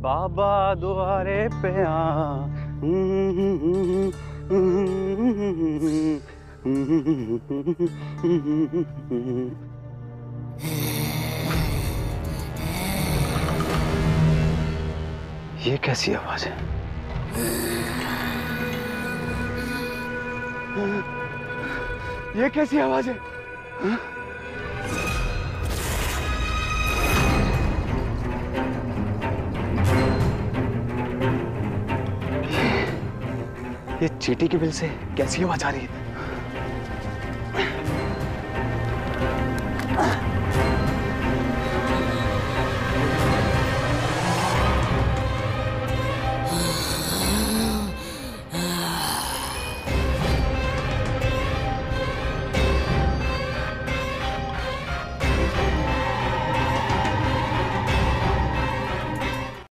बाबा द्वारे पे आ। ये कैसी आवाज है? ये कैसी आवाज है? ये चींटी के बिल से कैसी आवाज आ रही है?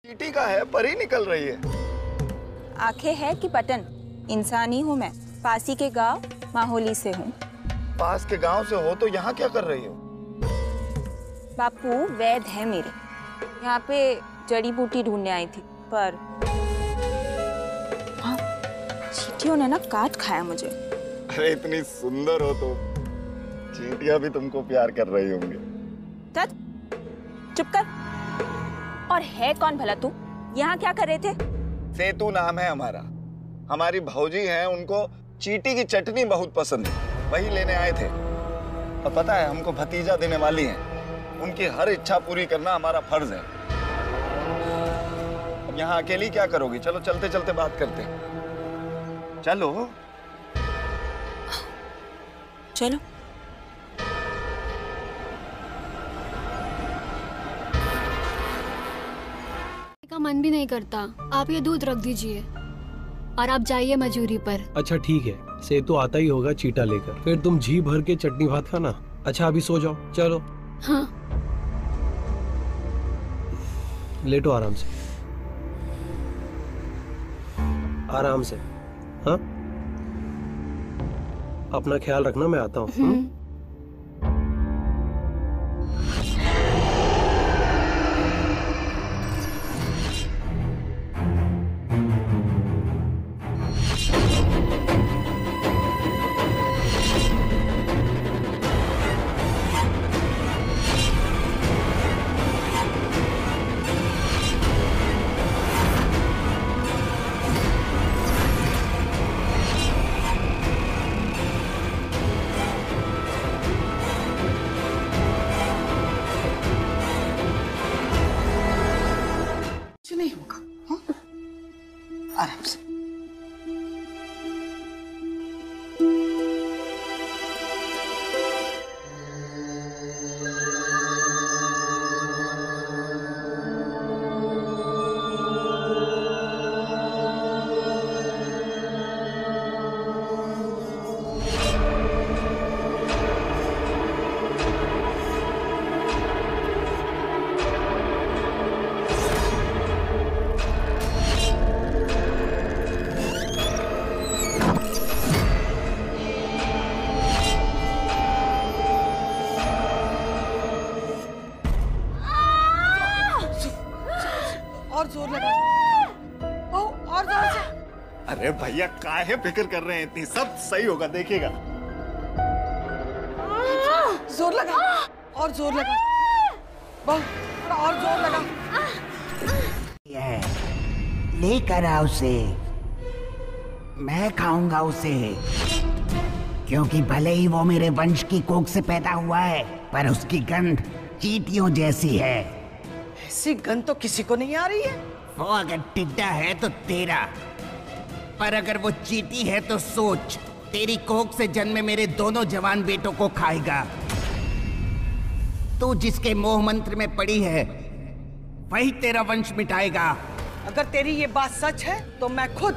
चींटी का है, परी निकल रही है। आंखें है कि बटन? इंसानी हूँ मैं, पासी के गांव माहौली से हूँ। पास के गांव से हो तो यहाँ क्या कर रही हो? बापू वैद है मेरे, यहाँ पे जड़ी बूटी ढूंढने आई थी, पर हाँ, चींटियों ने ना काट खाया मुझे। अरे इतनी सुंदर हो तो चींटियां भी तुमको प्यार कर रही होंगी। चुप कर। और है कौन भला तू? यहाँ क्या कर रहे थे? सेतु नाम है हमारा। हमारी भौजी हैं, उनको चींटी की चटनी बहुत पसंद है, वही लेने आए थे। और पता है हमको भतीजा देने वाली हैं, उनकी हर इच्छा पूरी करना हमारा फर्ज है। अब यहाँ अकेली क्या करोगी? चलो चलते चलते बात करते हैं। चलो चलो। का मन भी नहीं करता, आप ये दूध रख दीजिए और आप जाइए मजूरी पर। अच्छा ठीक है, सेतु आता ही होगा चीटा लेकर, फिर तुम जी भर के चटनी भात खाना। अच्छा अभी सो जाओ, चलो। हाँ। लेटो आराम से, आराम से। हाँ, अपना ख्याल रखना, मैं आता हूँ। नहीं होगा, हाँ? आराम से। और जोर लगा, और जोर से। अरे भैया काहे फिक्र कर रहे हैं इतनी, सब सही होगा, देखिएगा। जोर लगा, और जोर लगा, और जोर लगा। लेकर आओ उसे, मैं खाऊंगा उसे, क्योंकि भले ही वो मेरे वंश की कोख से पैदा हुआ है, पर उसकी गंध चींटियों जैसी है। ऐसी गंध तो किसी को नहीं आ रही है। वो अगर टिड्डा है तो तेरा, पर अगर वो चींटी है तो सोच, तेरी कोख से जन्मे मेरे दोनों जवान बेटों को खाएगा। तू जिसके मोह मंत्र में पड़ी है, वही तेरा वंश मिटाएगा। अगर तेरी ये बात सच है तो मैं खुद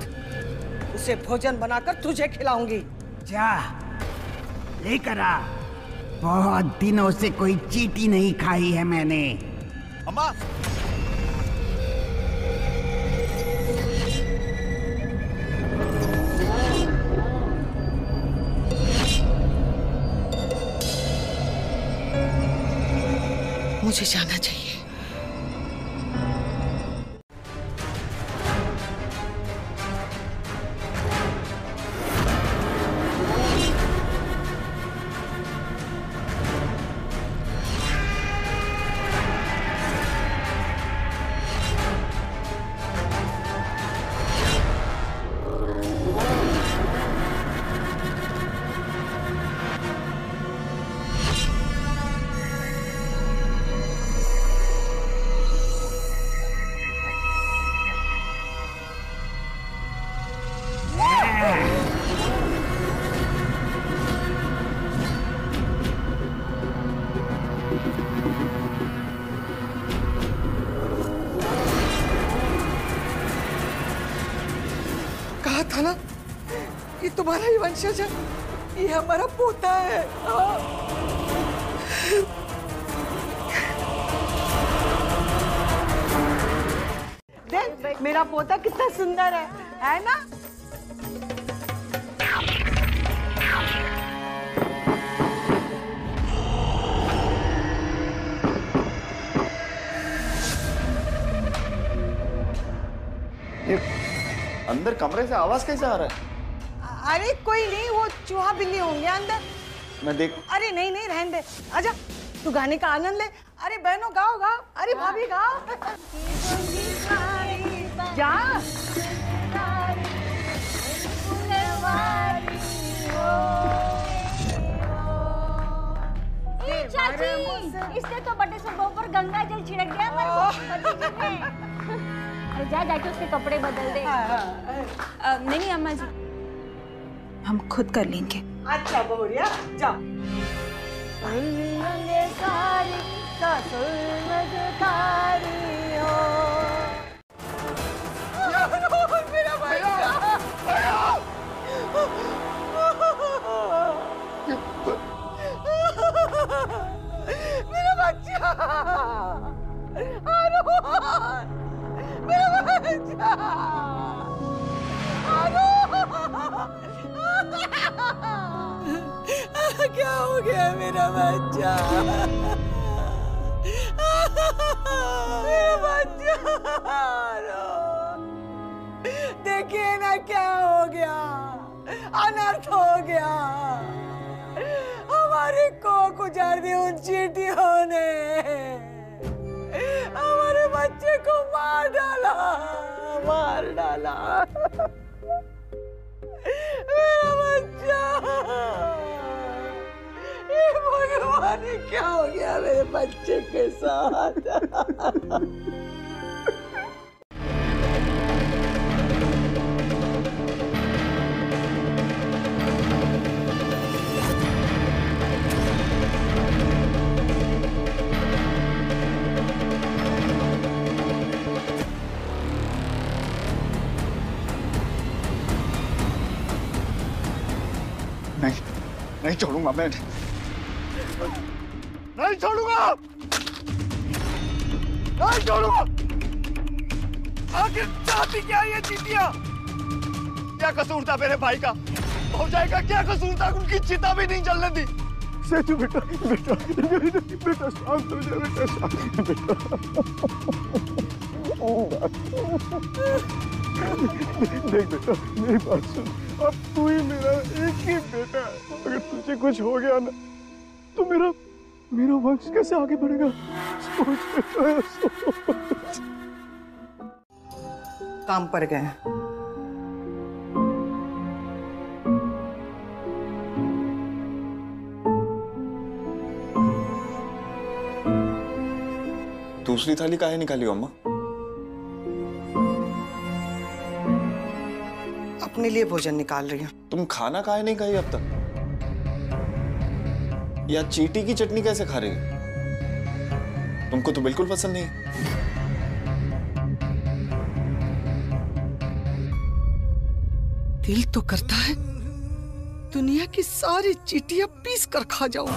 उसे भोजन बनाकर तुझे खिलाऊंगी। जा लेकर आ, बहुत दिनों से कोई चींटी नहीं खाई है मैंने। अम्मा, मुझे जाना चाहिए। तुम्हारा ही वंशज है, ये हमारा पोता है। देख मेरा पोता कितना सुंदर है ना? अंदर कमरे से आवाज कैसे आ रहा है? अरे कोई नहीं, वो चूहा बिल्ली होंगे अंदर। मैं देख। अरे नहीं नहीं, रहने दे, आजा तू गाने का आनंद ले। अरे बहनों गाओ गाओ, अरे भाभी गाओ। जा चाची, इसने तो बड़े सुबह पर गंगा जल छिड़क दिया हमारे भतीजे पे। अरे जा जाके उसके कपड़े बदल दे। नहीं अम्मा जी, हम खुद कर लेंगे। अच्छा बहुरिया जा। मेरा बच्चा, मेरा बच्चा, क्या हो गया मेरा बच्चा? मेरा बच्चा, देखिए ना क्या हो गया, अनर्थ हो गया। हमारी कोख उजाड़ दी उन चींटियों ने, हमारे बच्चे को मार डाला, मार डाला। मेरा बच्चा, ये भगवान क्या हो गया मेरे बच्चे के साथ? नहीं छोड़ूंगा मैं, नहीं छोड़ूंगा, नहीं छोड़ूंगा। आखिर चाहती क्या ये चींटियां? क्या कसूर था मेरे भाई का? भौजाई का क्या कसूर था? उनकी चिता भी नहीं जलने दी। सेतु बेटा, बेटा, बेटा शांत हो जा, बेटा शांत, बेटा। देख बेटा, मेरी बात सुन, अब तू ही मेरा एक ही बेटा है। अगर तुझे कुछ हो गया ना तो मेरा वंश कैसे आगे बढ़ेगा? सोच बेटा, सोच। काम पर गए। दूसरी थाली काहे निकाली हो अम्मा? अपने लिए भोजन निकाल रही हूँ। तुम खाना काहे नहीं खाई अब तक? या चींटी की चटनी कैसे खा रही हो? तुमको तो बिल्कुल पसंद नहीं। दिल तो करता है दुनिया की सारी चींटियां पीस कर खा जाऊं।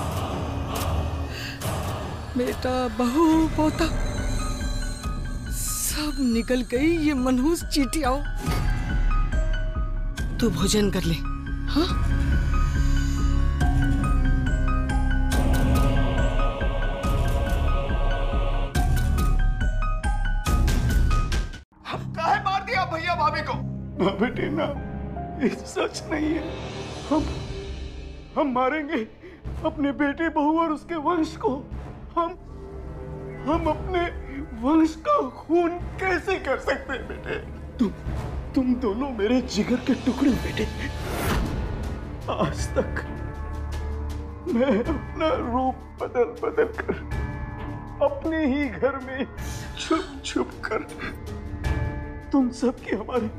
बेटा, बहू, पोता सब निकल गई ये मनहूस चींटियां। तू भोजन कर ले। हाँ? काहे मार दिया भैया भाभी को? बेटे ना, ये सच नहीं है। हम मारेंगे अपने बेटे बहू और उसके वंश को। हम अपने वंश का खून कैसे कर सकते हैं बेटे? तुम दोनों मेरे जिगर के टुकड़े बेटे। आज तक मैं अपना रूप बदल कर अपने ही घर में छुप कर तुम सबकी हमारे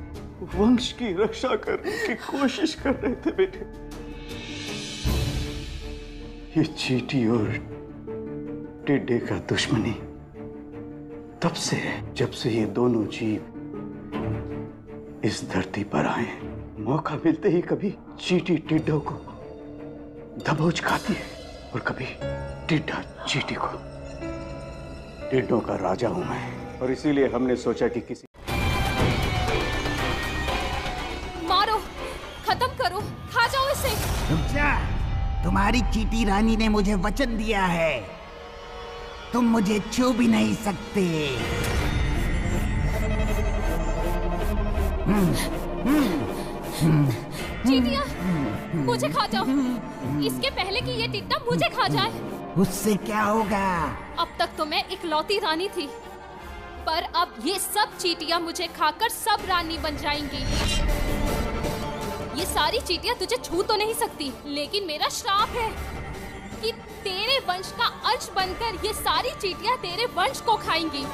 वंश की रक्षा करने की कोशिश कर रहे थे बेटे। ये चींटी और टिड्डे का दुश्मनी तब से है जब से ये दोनों जीव इस धरती पर आए। मौका मिलते ही कभी चींटी टिड्डों को दबोच खाती है और कभी टिड्डा चींटी को। टिड्डों का राजा हूं मैं, और इसीलिए हमने सोचा कि किसी मारो, खत्म करो, खा जाओ इसे। रुक जा, तुम्हारी चींटी रानी ने मुझे वचन दिया है, तुम मुझे छू भी नहीं सकते। चींटियां, मुझे खा जाओ, इसके पहले कि ये टिड्डा मुझे खा जाए। उससे क्या होगा? अब तक तो मैं इकलौती रानी थी, पर अब ये सब चींटियां मुझे खाकर सब रानी बन जाएंगी। ये सारी चींटियां तुझे छू तो नहीं सकती, लेकिन मेरा श्राप है कि तेरे वंश का अंश बनकर ये सारी चींटियां तेरे वंश को खाएंगी।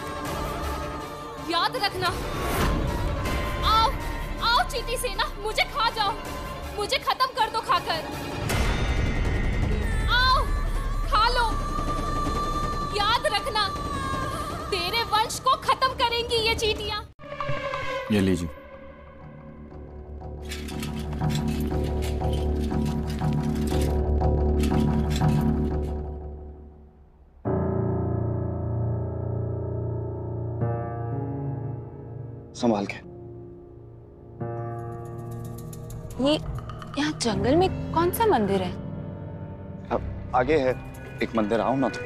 याद रखना। आओ, आओ चींटी सेना, मुझे खा जाओ, मुझे खत्म कर दो खाकर। आओ, खा लो। याद रखना, तेरे वंश को खत्म करेंगी ये चींटियां। ये लीजिए। संभाल के। ये यहाँ जंगल में कौन सा मंदिर है? अब आगे है एक मंदिर, आओ ना तुम।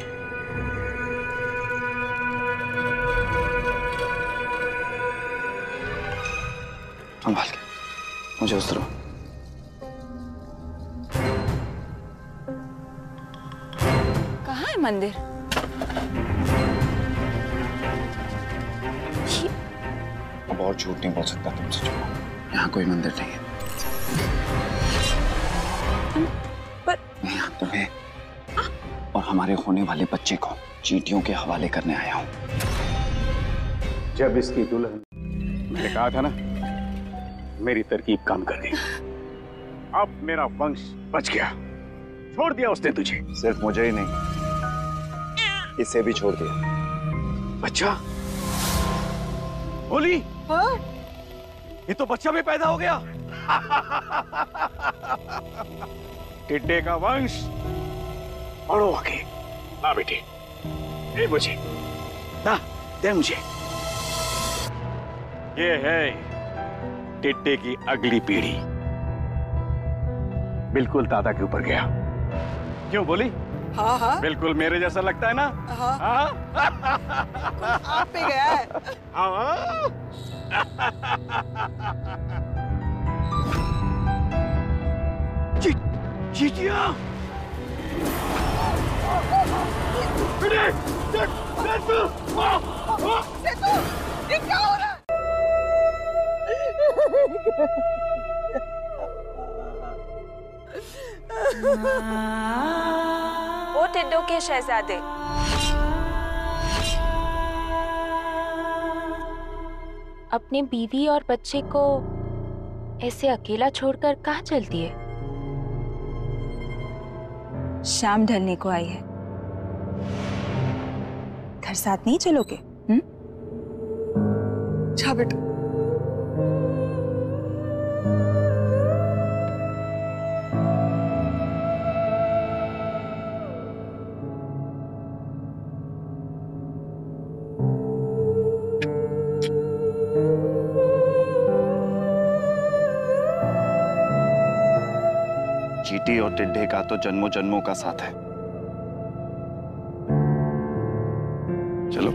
संभाल के, मुझे उस तरफ। कहाँ है मंदिर? अब और झूठ नहीं बोल सकता तुमसे, चुप। यहाँ कोई मंदिर नहीं है। पर यहाँ तुम्हें और हमारे होने वाले बच्चे को चींटियों के हवाले करने आया हूँ। जब इसकी दुल्हन, मैंने कहा था ना, मेरी तरकीब काम कर गई। अब मेरा वंश बच गया। छोड़ दिया उसने तुझे। सिर्फ मुझे ही नहीं, इसे भी छोड़ दिया। बच्चा? बोली? हाँ? ये तो बच्चा भी पैदा हो गया। टिड्डे का वंश बढ़ो आगे। ना बेटे, दे मुझे, ना दे मुझे। ये है टिड्डे की अगली पीढ़ी। बिल्कुल दादा के ऊपर गया। क्यों बोली? हाँ हाँ, बिल्कुल मेरे जैसा लगता है ना? हाँ, आप पे गया है। चींटियां! ये क्या हो रहा है? वो टिड्डों के शहजादे, अपने बीवी और बच्चे को ऐसे अकेला छोड़कर कहाँ चलती है? शाम ढलने को आई है, घर साथ नहीं चलोगे? अच्छा बेटा। चींटी और टिड्डे का तो जन्मों जन्मों का साथ है। चलो।